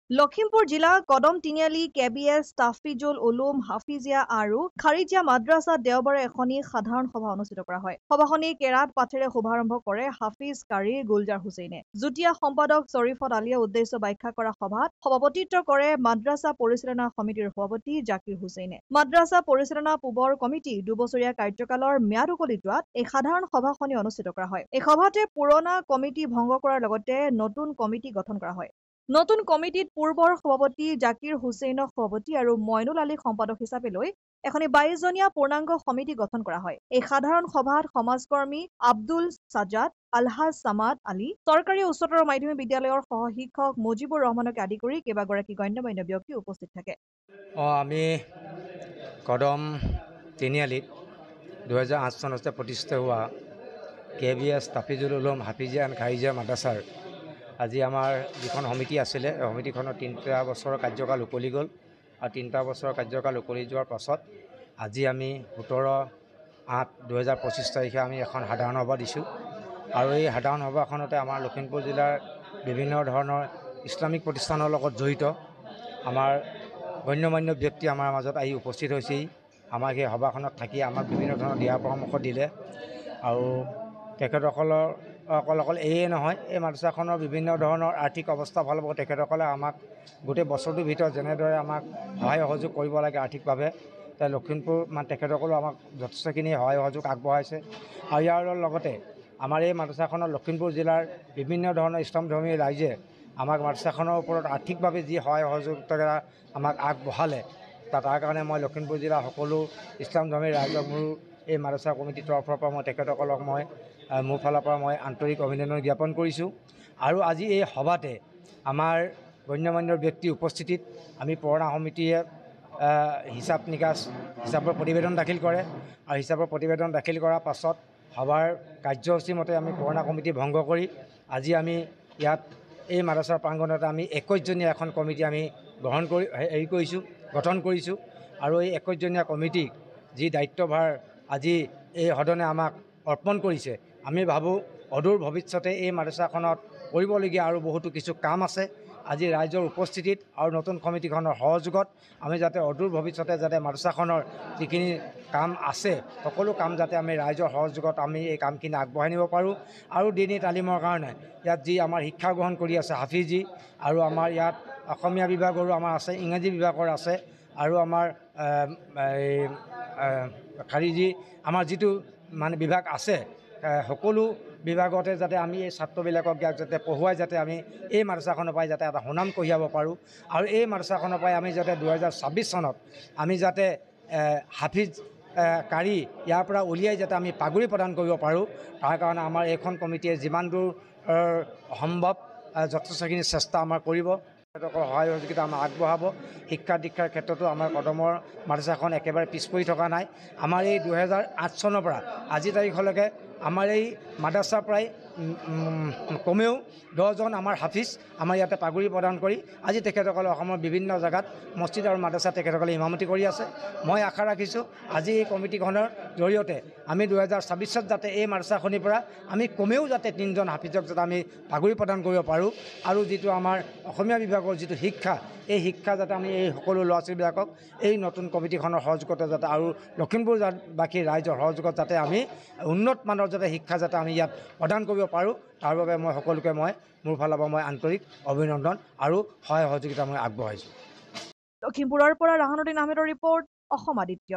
লখিমপুৰ জিলা কদম তিনিআলি কেবিএছ তাফিজুল উলুম হাফিজিয়া আৰু খাৰিজিয়া মাদ্ৰাছাত দেওবাৰে এখনি সাধাৰণ সভা অনুষ্ঠিত কৰা হয়। সভাখনি কেৰাত পাঠেৰে শুভাৰম্ভ কৰে হাফিজ কাৰী গুলজাৰ হুছেইনে। যুটীয়া সম্পাদক শ্বৰীফত আলীয়ে উদ্দেশ্য ব্যাখ্যা কৰা সভাত সভাপতিত্ব কৰে মাদ্ৰাছা পৰিচালনা সমিতিৰ সভাপতি জাকিৰ হুছেইনে। মাদ্ৰাছা পৰিচালনা পূবৰ কমিটি 2 বছৰীয়া কাৰ্যকালৰ ম্যাদ উকলি যোৱাত এই সাধাৰণ সভাখনি অনুষ্ঠিত কৰা হয়। এই সভাতে পুৰণা কমিটি ভংগ কৰাৰ লগতে নতুন কমিটি গঠন কৰা হয়। নতুন কমিটিত পূৰ্বৰ সভাপতি জাকিৰ হুছেইনক সভাপতি আৰু মইনুল আলীক সম্পাদক হিচাপে লৈ এখনি 22 জনীয়া পূৰ্ণাংগ সমিতি গঠন কৰা হয়। এই সাধাৰণ সভাত সমাজকৰ্মী আব্দুল সাজাদ, আলহাজ সামাদ আলী, চৰকাৰী উচ্চতৰ মাধ্যমিক বিদ্যালয়ৰ সহশিক্ষক মুজিবুৰ ৰহমানকে আদি কৰি কেইবাগৰাকী গণ্যমান্য ব্যক্তি উপস্থিত থাকে। আমি কদম তিনিআলিত 2008 চনতে প্ৰতিষ্ঠা হোৱা কেবিএছ তাফিজুল উলুম হাফিজিয়া এণ্ড খাৰিজিয়া মাদ্ৰাছাৰ আজি আমাৰ যিখন সমিতি আছিলে এই সমিতিখনৰ 3টা বছৰৰ কাৰ্যকাল উকলি গ'ল আৰু 3টা বছৰৰ কাৰ্যকাল উকলি যোৱাৰ পাছত আজি আমি 17/8/2025 তাৰিখে আমি এখন সাধাৰণ সভা দিছোঁ আৰু এই সাধাৰণ সভাখনতে আমাৰ লখিমপুৰ জিলাৰ বিভিন্ন ধৰণৰ ইছলামিক প্ৰতিষ্ঠানৰ লগত জড়িত আমাৰ গণ্যমান্য ব্যক্তি আমাৰ মাজত আহি উপস্থিত হৈছেই। আমাৰ সেই সভাখনত থাকি আমাক বিভিন্ন ধৰণৰ দিহা পৰামৰ্শ দিলে আৰু তেখেতসকলৰ অকল এয়ে নহয়, এই মাদ্ৰাছাখনৰ বিভিন্ন ধৰণৰ আৰ্থিক অৱস্থা ভাল হ'ব। তেখেতসকলে আমাক গোটেই বছৰটোৰ ভিতৰত যেনেদৰে আমাক সহায় সহযোগ কৰিব লাগে আৰ্থিকভাৱে লখিমপুৰ তেখেতসকলেও আমাক যথেষ্টখিনি সহায় সহযোগ আগবঢ়াইছে আৰু ইয়াৰ লগতে আমাৰ এই মাদ্ৰাছাখনৰ লখিমপুৰ জিলাৰ বিভিন্ন ধৰণৰ ইছলামধৰ্মী ৰাইজে আমাক মাদ্ৰাছাখনৰ ওপৰত আৰ্থিকভাৱে যি সহায় সহযোগিতা আমাক আগবঢ়ালে তাৰ কাৰণে মই লখিমপুৰ জিলাৰ সকলো ইছলামধৰ্মী ৰাইজক মোৰ এই মাদ্ৰাছা কমিটিৰ তৰফৰ পৰা মই তেখেতসকলক মোৰ ফালৰ পৰা মই আন্তৰিক অভিনন্দন জ্ঞাপন কৰিছোঁ। আৰু আজি এই সভাতে আমাৰ গণ্যমান্য ব্যক্তি উপস্থিতিত আমি পুৰণা সমিতিয়ে হিচাপৰ প্ৰতিবেদন দাখিল কৰে আৰু হিচাপৰ প্ৰতিবেদন দাখিল কৰাৰ পাছত সভাৰ কাৰ্যসূচী মতে আমি পুৰণা কমিটি ভংগ কৰি আজি আমি ইয়াত এই মাদ্ৰাছাৰ প্ৰাংগণতে আমি 21 জনীয়া এখন কমিটি আমি গঠন কৰিছোঁ আৰু এই 21 জনীয়া কমিটিক যি দায়িত্বভাৰ আজি এই সদনে আমাক অৰ্পণ কৰিছে, আমি ভাবোঁ অদূৰ ভৱিষ্যতে এই মাদ্ৰাছাখনত কৰিবলগীয়া আৰু বহুতো কিছু কাম আছে। আজি ৰাইজৰ উপস্থিতিত আৰু নতুন কমিটিখনৰ সহযোগত আমি যাতে অদূৰ ভৱিষ্যতে যাতে মাদ্ৰাছাখনৰ যিখিনি কাম আছে সকলো কাম যাতে আমি ৰাইজৰ সহযোগত আমি এই কামখিনি আগবঢ়াই নিব পাৰোঁ আৰু দিনী তালিমৰ কাৰণে ইয়াত যি আমাৰ শিক্ষা গ্ৰহণ কৰি আছে হাফিজি আৰু আমাৰ ইয়াত অসমীয়া বিভাগৰো আমাৰ আছে, ইংৰাজী বিভাগৰ আছে আৰু আমাৰ খাৰিজি আমাৰ যিটো বিভাগ আছে সকলো বিভাগতে যাতে আমি এই ছাত্ৰবিলাকক যাতে পঢ়ুৱাই যাতে আমি এই মাদ্ৰাছাখনৰ পৰাই যাতে এটা সুনাম কঢ়িয়াব পাৰোঁ আৰু এই মাদ্ৰাছাখনৰ পৰাই আমি যাতে 2026 চনত আমি যাতে হাফিজ কাৰী ইয়াৰ পৰা উলিয়াই যাতে আমি পাগুৰি প্ৰদান কৰিব পাৰোঁ তাৰ কাৰণে আমাৰ এইখন কমিটিয়ে যিমান দূৰ সম্ভৱ যথেষ্টখিনি চেষ্টা আমাৰ কৰিব। তেখেতসকলৰ সহায় সহযোগিতা আমাক আগবঢ়াব। শিক্ষা দীক্ষাৰ ক্ষেত্ৰতো আমাৰ কদমৰ মাদ্ৰাছাখন একেবাৰে পিছ পৰি থকা নাই। আমাৰ এই 2008 চনৰ পৰা আজি তাৰিখলৈকে আমাৰ এই মাদ্ৰাছাৰ পৰাই কমেও 10জন আমাৰ হাফিজ আমাৰ ইয়াতে পাগুৰি প্ৰদান কৰি আজি তেখেতসকলে অসমৰ বিভিন্ন জেগাত মছজিদ আৰু মাদ্ৰাছা তেখেতসকলে ইমামতি কৰি আছে। মই আশা ৰাখিছোঁ আজি এই কমিটিখনৰ জৰিয়তে আমি 2026 যাতে এই মাদ্ৰাছাখনিৰ পৰা আমি কমেও যাতে 3জন হাফিজক যাতে আমি পাগুৰি প্ৰদান কৰিব পাৰোঁ আৰু যিটো আমাৰ অসমীয়া বিভাগৰ যিটো শিক্ষা এই শিক্ষা যাতে আমি এই সকলো ল'ৰা ছোৱালীবিলাকক এই নতুন কমিটিখনৰ সহযোগতে যাতে আৰু লখিমপুৰবাসী ৰাইজৰ সহযোগত যাতে আমি উন্নত মানৰ যাতে শিক্ষা যাতে আমি ইয়াত প্ৰদান কৰিব পাৰোঁ তাৰ বাবে মই সকলোকে মোৰ ফালৰ পৰা মই আন্তৰিক অভিনন্দন আৰু সহায় সহযোগিতা মই আগবঢ়াইছোঁ। লখিমপুৰৰ পৰা ৰাহানুদ্দিন আহমেদৰ ৰিপৰ্ট, অসম আদিত্য।